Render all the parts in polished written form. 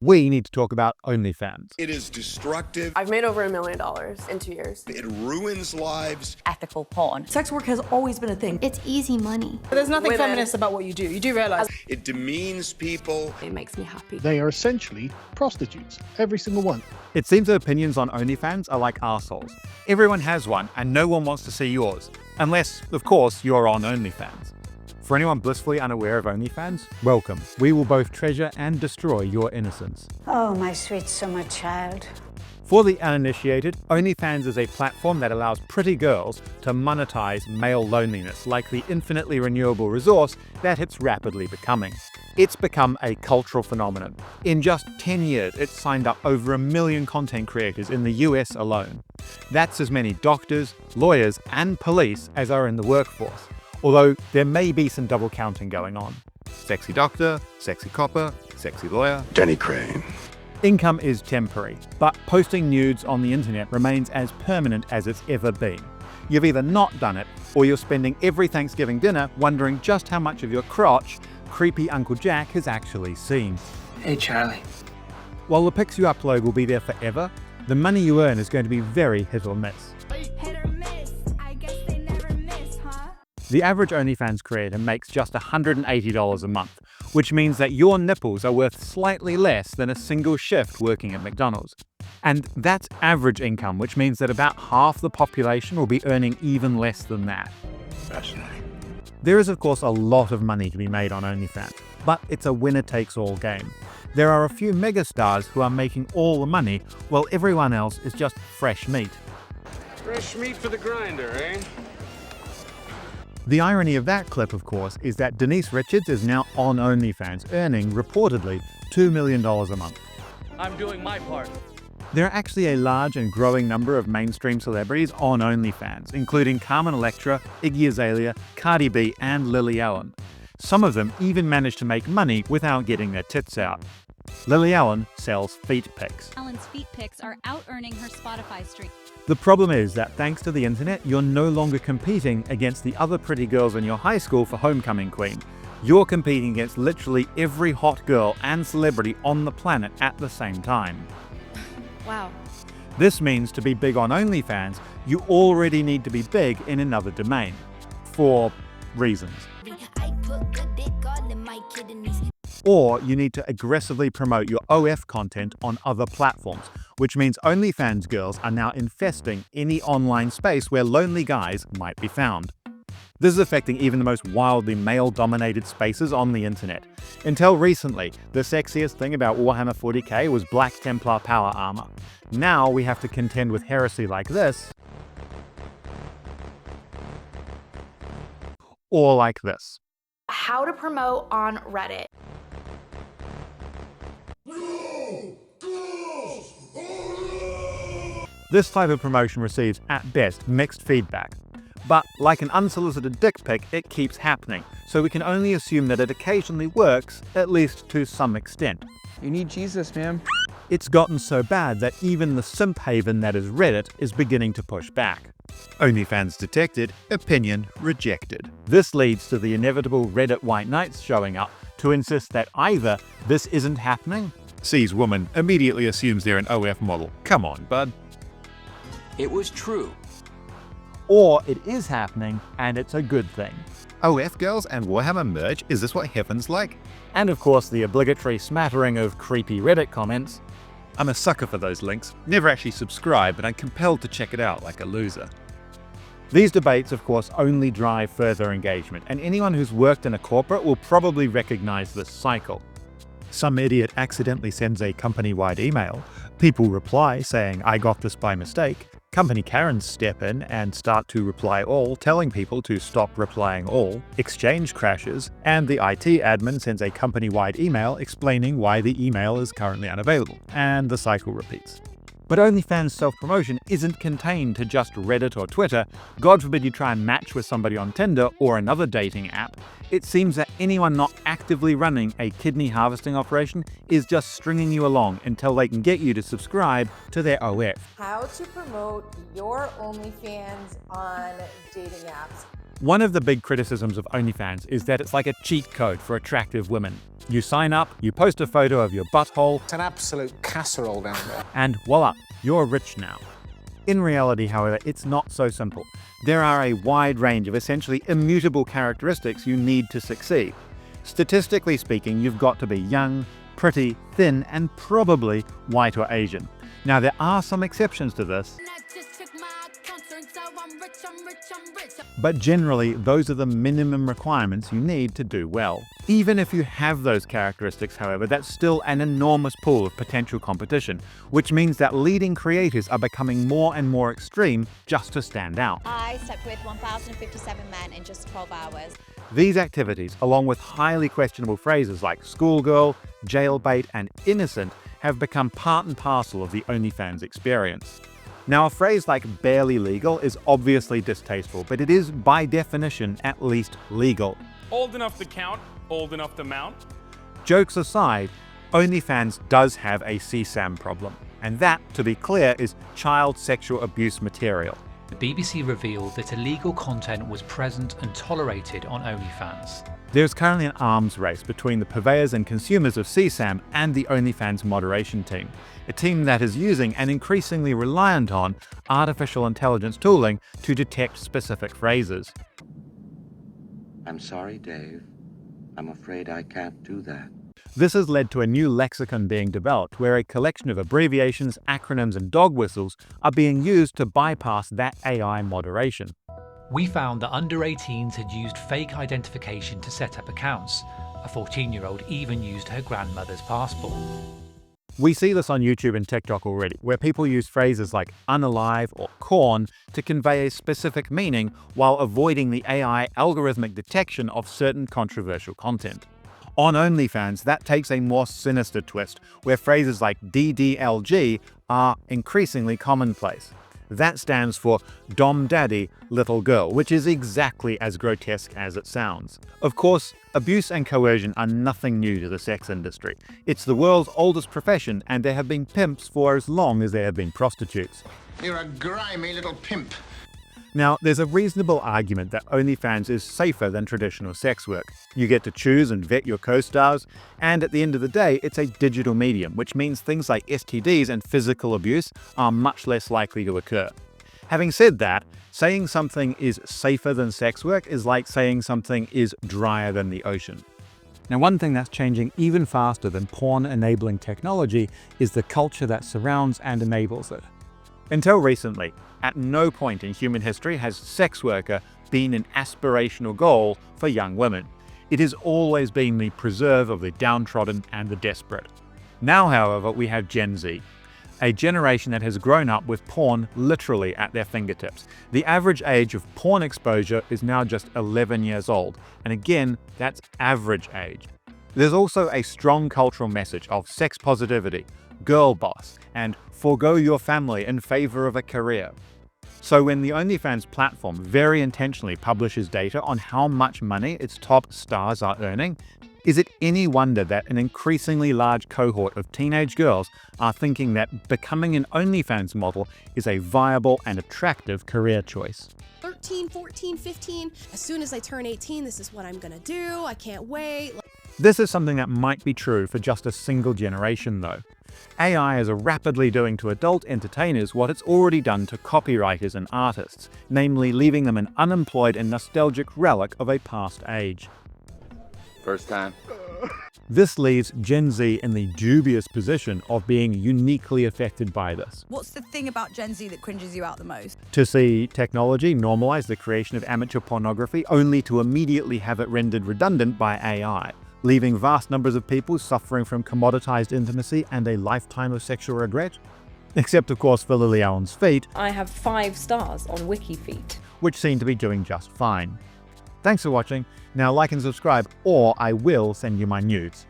we need to talk about Onlyfans. It is destructive. I've made over $1 million in 2 years. It ruins lives. Ethical porn. Sex work has always been a thing. It's easy money. There's nothing feminist about what you do. You do realize. It demeans people. It makes me happy. They are essentially prostitutes, every single one. It seems that opinions on OnlyFans are like arseholes. Everyone has one, and no one wants to see yours. Unless, of course, you're on OnlyFans. For anyone blissfully unaware of OnlyFans, welcome. We will both treasure and destroy your innocence. Oh, my sweet summer child. For the uninitiated, OnlyFans is a platform that allows pretty girls to monetize male loneliness like the infinitely renewable resource that it's rapidly becoming. It's become a cultural phenomenon. In just 10 years, it's signed up over 1 million content creators in the US alone. That's as many doctors, lawyers, and police as are in the workforce. Although there may be some double counting going on. Sexy doctor, sexy copper, sexy lawyer. Denny Crane. Income is temporary, but posting nudes on the internet remains as permanent as it's ever been. You've either not done it, or you're spending every Thanksgiving dinner wondering just how much of your crotch creepy Uncle Jack has actually seen. Hey, Charlie. While the pics you upload will be there forever, the money you earn is going to be very hit or miss. Hit or miss. I guess they never miss, huh? The average OnlyFans creator makes just $180 a month, which means that your nipples are worth slightly less than a single shift working at McDonald's. And that's average income, which means that about half the population will be earning even less than that. Fascinating. There is of course a lot of money to be made on OnlyFans, but it's a winner-takes-all game. There are a few megastars who are making all the money, while everyone else is just fresh meat. Fresh meat for the grinder, eh? The irony of that clip, of course, is that Denise Richards is now on OnlyFans, earning, reportedly, $2 million a month. I'm doing my part. There are actually a large and growing number of mainstream celebrities on OnlyFans, including Carmen Electra, Iggy Azalea, Cardi B, and Lily Allen. Some of them even manage to make money without getting their tits out. Lily Allen sells feet pics. Allen's feet pics are out-earning her Spotify stream. The problem is that thanks to the internet, you're no longer competing against the other pretty girls in your high school for homecoming queen. You're competing against literally every hot girl and celebrity on the planet at the same time. Wow. This means to be big on OnlyFans, you already need to be big in another domain. For reasons. Or you need to aggressively promote your OF content on other platforms, which means OnlyFans girls are now infesting any online space where lonely guys might be found. This is affecting even the most wildly male-dominated spaces on the internet. Until recently, the sexiest thing about Warhammer 40k was Black Templar power armor. Now we have to contend with heresy like this, or like this. How to promote on Reddit. This type of promotion receives, at best, mixed feedback. But like an unsolicited dick pic, it keeps happening, so we can only assume that it occasionally works, at least to some extent. You need Jesus, man. It's gotten so bad that even the simp haven that is Reddit is beginning to push back. OnlyFans detected, opinion rejected. This leads to the inevitable Reddit white knights showing up to insist that either this isn't happening, sees woman, immediately assumes they're an OF model. Come on, bud. It was true. Or it is happening and it's a good thing. OF girls and Warhammer merge? Is this what heaven's like? And of course the obligatory smattering of creepy Reddit comments. I'm a sucker for those links. Never actually subscribe, but I'm compelled to check it out like a loser. These debates, of course, only drive further engagement, and anyone who's worked in a corporate will probably recognize this cycle. Some idiot accidentally sends a company-wide email. People reply saying, "I got this by mistake." Company Karens step in and start to reply all, telling people to stop replying all. Exchange crashes, and the IT admin sends a company-wide email explaining why the email is currently unavailable, and the cycle repeats. But OnlyFans self-promotion isn't contained to just Reddit or Twitter. God forbid you try and match with somebody on Tinder or another dating app. It seems that anyone not actively running a kidney harvesting operation is just stringing you along until they can get you to subscribe to their OF. How to promote your OnlyFans on dating apps. One of the big criticisms of OnlyFans is that it's like a cheat code for attractive women. You sign up, you post a photo of your butthole, It's an absolute casserole down there. and voila, you're rich now. In reality, however, it's not so simple. There are a wide range of essentially immutable characteristics you need to succeed. Statistically speaking, you've got to be young, pretty, thin, and probably white or Asian. Now, there are some exceptions to this, but generally, those are the minimum requirements you need to do well. Even if you have those characteristics, however, that's still an enormous pool of potential competition, which means that leading creators are becoming more and more extreme just to stand out. I slept with 1,057 men in just 12 hours. These activities, along with highly questionable phrases like schoolgirl, jailbait, and innocent, have become part and parcel of the OnlyFans experience. Now, a phrase like barely legal is obviously distasteful, but it is by definition at least legal. Old enough to count, old enough to mount. Jokes aside, OnlyFans does have a CSAM problem, and that, to be clear, is child sexual abuse material. The BBC revealed that illegal content was present and tolerated on OnlyFans. There's currently an arms race between the purveyors and consumers of CSAM and the OnlyFans moderation team, a team that is using and increasingly reliant on artificial intelligence tooling to detect specific phrases. I'm sorry, Dave. I'm afraid I can't do that. This has led to a new lexicon being developed where a collection of abbreviations, acronyms, and dog whistles are being used to bypass that AI moderation. We found that under 18s had used fake identification to set up accounts. A 14-year-old even used her grandmother's passport. We see this on YouTube and TikTok already, where people use phrases like unalive or corn to convey a specific meaning while avoiding the AI algorithmic detection of certain controversial content. On OnlyFans, that takes a more sinister twist, where phrases like DDLG are increasingly commonplace. That stands for Dom Daddy Little Girl, which is exactly as grotesque as it sounds. Of course, abuse and coercion are nothing new to the sex industry. It's the world's oldest profession, and there have been pimps for as long as there have been prostitutes. You're a grimy little pimp. Now, there's a reasonable argument that OnlyFans is safer than traditional sex work. You get to choose and vet your co-stars, and at the end of the day, it's a digital medium, which means things like STDs and physical abuse are much less likely to occur. Having said that, saying something is safer than sex work is like saying something is drier than the ocean. Now, one thing that's changing even faster than porn-enabling technology is the culture that surrounds and enables it. Until recently, at no point in human history has sex worker been an aspirational goal for young women. It has always been the preserve of the downtrodden and the desperate. Now, however, we have Gen Z, a generation that has grown up with porn literally at their fingertips. The average age of porn exposure is now just 11 years old, and again, that's average age. There's also a strong cultural message of sex positivity, girl boss, and forgo your family in favor of a career. So when the OnlyFans platform very intentionally publishes data on how much money its top stars are earning, is it any wonder that an increasingly large cohort of teenage girls are thinking that becoming an OnlyFans model is a viable and attractive career choice? 13, 14, 15, as soon as I turn 18, this is what I'm gonna do, I can't wait. This is something that might be true for just a single generation though. AI is rapidly doing to adult entertainers what it's already done to copywriters and artists, namely leaving them an unemployed and nostalgic relic of a past age. First time. This leaves Gen Z in the dubious position of being uniquely affected by this. What's the thing about Gen Z that cringes you out the most? To see technology normalize the creation of amateur pornography only to immediately have it rendered redundant by AI, leaving vast numbers of people suffering from commoditized intimacy and a lifetime of sexual regret. Except, of course, for Lily Allen's feet. I have 5 stars on WikiFeet, which seem to be doing just fine. Thanks for watching. Now like and subscribe, or I will send you my nudes.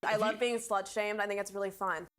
I love being slut-shamed. I think it's really fun.